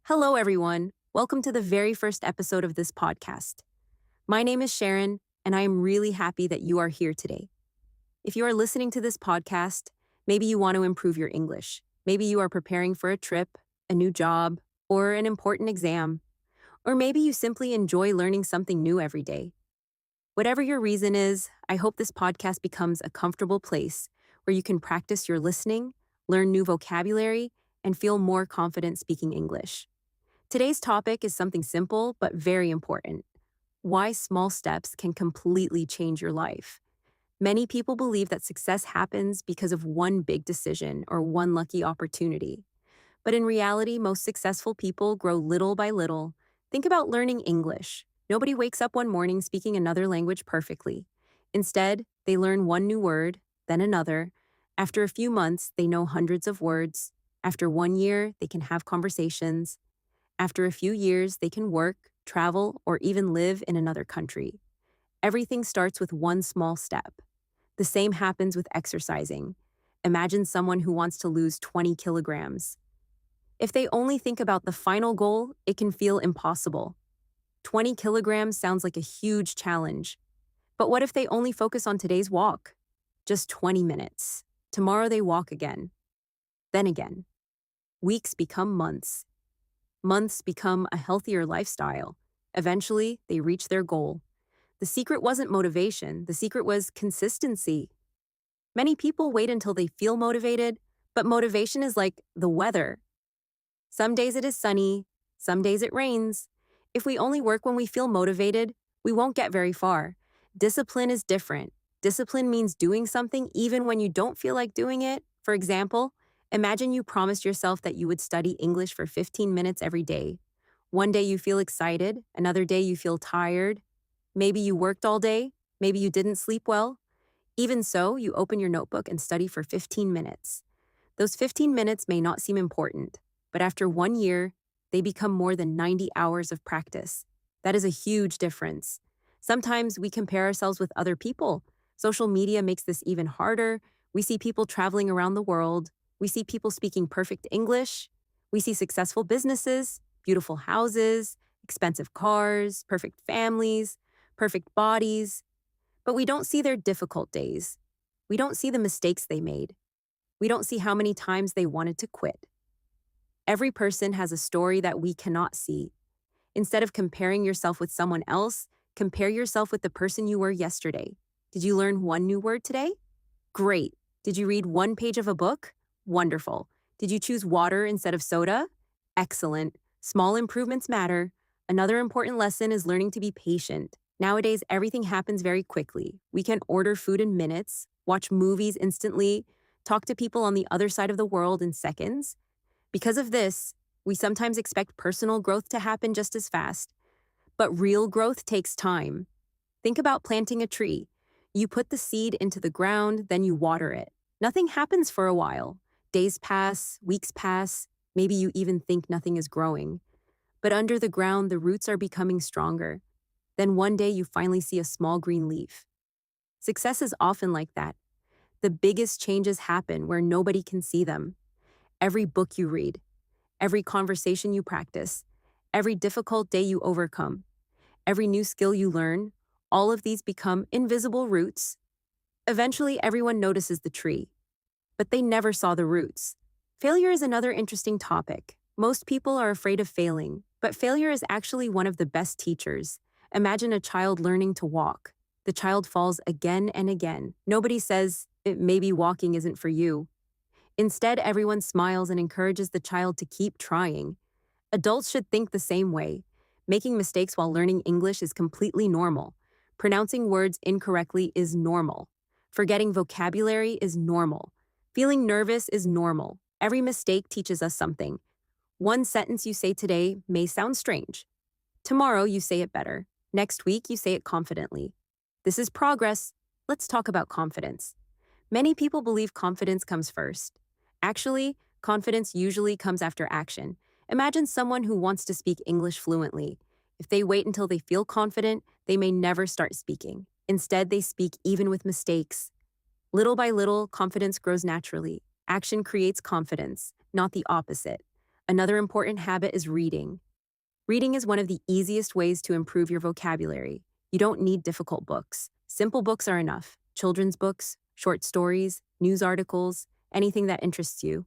Hello, everyone. Welcome to the very first episode of this podcast. My name is Sharon, and I am really happy that you are here today. If you are listening to this podcast, maybe you want to improve your English. Maybe you are preparing for a trip, a new job, or an important exam. Or maybe you simply enjoy learning something new every day. Whatever your reason is, I hope this podcast becomes a comfortable place where you can practice your listening, learn new vocabulary, and feel more confident speaking English. Today's topic is something simple but very important: why small steps can completely change your life. Many people believe that success happens because of one big decision or one lucky opportunity. But in reality, most successful people grow little by little. Think about learning English. Nobody wakes up one morning speaking another language perfectly. Instead, they learn one new word, then another. After a few months, they know hundreds of words. After 1 year, they can have conversations. After a few years, they can work, travel, or even live in another country. Everything starts with one small step. The same happens with exercising. Imagine someone who wants to lose 20 kilograms. If they only think about the final goal, it can feel impossible. 20 kilograms sounds like a huge challenge. But what if they only focus on today's walk? Just 20 minutes. Tomorrow they walk again. Then again. Weeks become months. Months become a healthier lifestyle. Eventually, they reach their goal. The secret wasn't motivation, the secret was consistency. Many people wait until they feel motivated, but motivation is like the weather. Some days it is sunny, some days it rains. If we only work when we feel motivated, we won't get very far. Discipline is different. Discipline means doing something even when you don't feel like doing it. For example, imagine you promised yourself that you would study English for 15 minutes every day. One day you feel excited, another day you feel tired. Maybe you worked all day, maybe you didn't sleep well. Even so, you open your notebook and study for 15 minutes. Those 15 minutes may not seem important, but after 1 year, they become more than 90 hours of practice. That is a huge difference. Sometimes we compare ourselves with other people. Social media makes this even harder. We see people traveling around the world. We see people speaking perfect English. We see successful businesses, beautiful houses, expensive cars, perfect families, perfect bodies. But we don't see their difficult days. We don't see the mistakes they made. We don't see how many times they wanted to quit. Every person has a story that we cannot see. Instead of comparing yourself with someone else, compare yourself with the person you were yesterday. Did you learn one new word today? Great. Did you read one page of a book? Wonderful. Did you choose water instead of soda? Excellent. Small improvements matter. Another important lesson is learning to be patient. Nowadays, everything happens very quickly. We can order food in minutes, watch movies instantly, talk to people on the other side of the world in seconds. Because of this, we sometimes expect personal growth to happen just as fast. But real growth takes time. Think about planting a tree. You put the seed into the ground, then you water it. Nothing happens for a while. Days pass, weeks pass, maybe you even think nothing is growing. But under the ground, the roots are becoming stronger. Then one day you finally see a small green leaf. Success is often like that. The biggest changes happen where nobody can see them. Every book you read, every conversation you practice, every difficult day you overcome, every new skill you learn, all of these become invisible roots. Eventually, everyone notices the tree, but they never saw the roots. Failure is another interesting topic. Most people are afraid of failing, but failure is actually one of the best teachers. Imagine a child learning to walk. The child falls again and again. Nobody says, maybe walking isn't for you. Instead, everyone smiles and encourages the child to keep trying. Adults should think the same way. Making mistakes while learning English is completely normal. Pronouncing words incorrectly is normal. Forgetting vocabulary is normal. Feeling nervous is normal. Every mistake teaches us something. One sentence you say today may sound strange. Tomorrow, you say it better. Next week, you say it confidently. This is progress. Let's talk about confidence. Many people believe confidence comes first. Actually, confidence usually comes after action. Imagine someone who wants to speak English fluently. If they wait until they feel confident, they may never start speaking. Instead, they speak even with mistakes. Little by little, confidence grows naturally. Action creates confidence, not the opposite. Another important habit is reading. Reading is one of the easiest ways to improve your vocabulary. You don't need difficult books. Simple books are enough. Children's books, short stories, news articles, anything that interests you.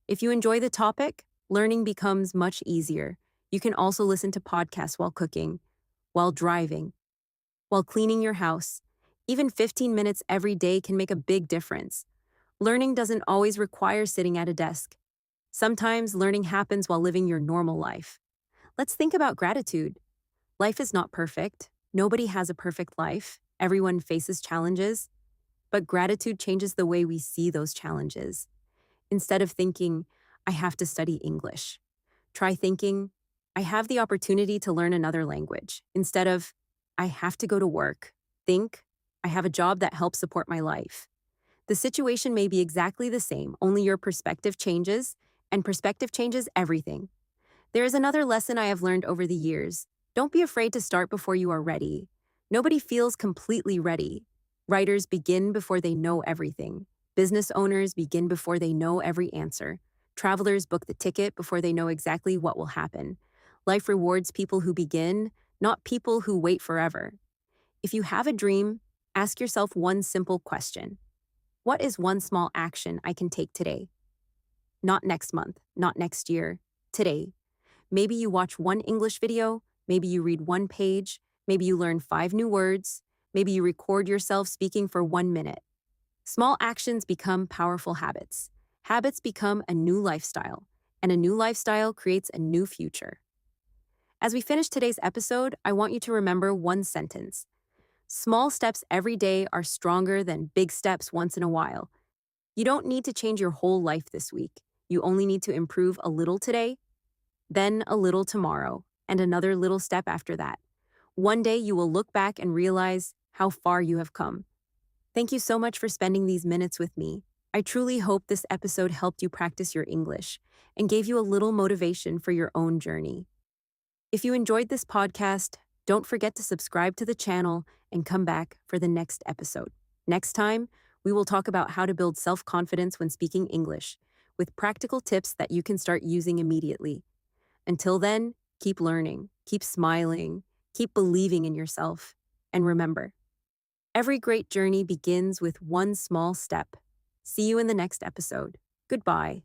If you enjoy the topic, learning becomes much easier. You can also listen to podcasts while cooking, while driving, while cleaning your house. Even 15 minutes every day can make a big difference. Learning doesn't always require sitting at a desk. Sometimes learning happens while living your normal life. Let's think about gratitude. Life is not perfect. Nobody has a perfect life. Everyone faces challenges. But gratitude changes the way we see those challenges. Instead of thinking, I have to study English, try thinking, I have the opportunity to learn another language. Instead of, I have to go to work, think, I have a job that helps support my life. The situation may be exactly the same, only your perspective changes, and perspective changes everything. There is another lesson I have learned over the years. Don't be afraid to start before you are ready. Nobody feels completely ready. Writers begin before they know everything. Business owners begin before they know every answer. Travelers book the ticket before they know exactly what will happen. Life rewards people who begin, not people who wait forever. If you have a dream, ask yourself one simple question. What is one small action I can take today? Not next month, not next year, today. Maybe you watch one English video, maybe you read one page, maybe you learn 5 new words, maybe you record yourself speaking for 1 minute. Small actions become powerful habits. Habits become a new lifestyle, and a new lifestyle creates a new future. As we finish today's episode, I want you to remember one sentence. Small steps every day are stronger than big steps once in a while. You don't need to change your whole life this week. You only need to improve a little today, then a little tomorrow, and another little step after that. One day you will look back and realize how far you have come. Thank you so much for spending these minutes with me. I truly hope this episode helped you practice your English and gave you a little motivation for your own journey. If you enjoyed this podcast, don't forget to subscribe to the channel and come back for the next episode. Next time, we will talk about how to build self-confidence when speaking English, with practical tips that you can start using immediately. Until then, keep learning, keep smiling, keep believing in yourself, and remember, every great journey begins with one small step. See you in the next episode. Goodbye.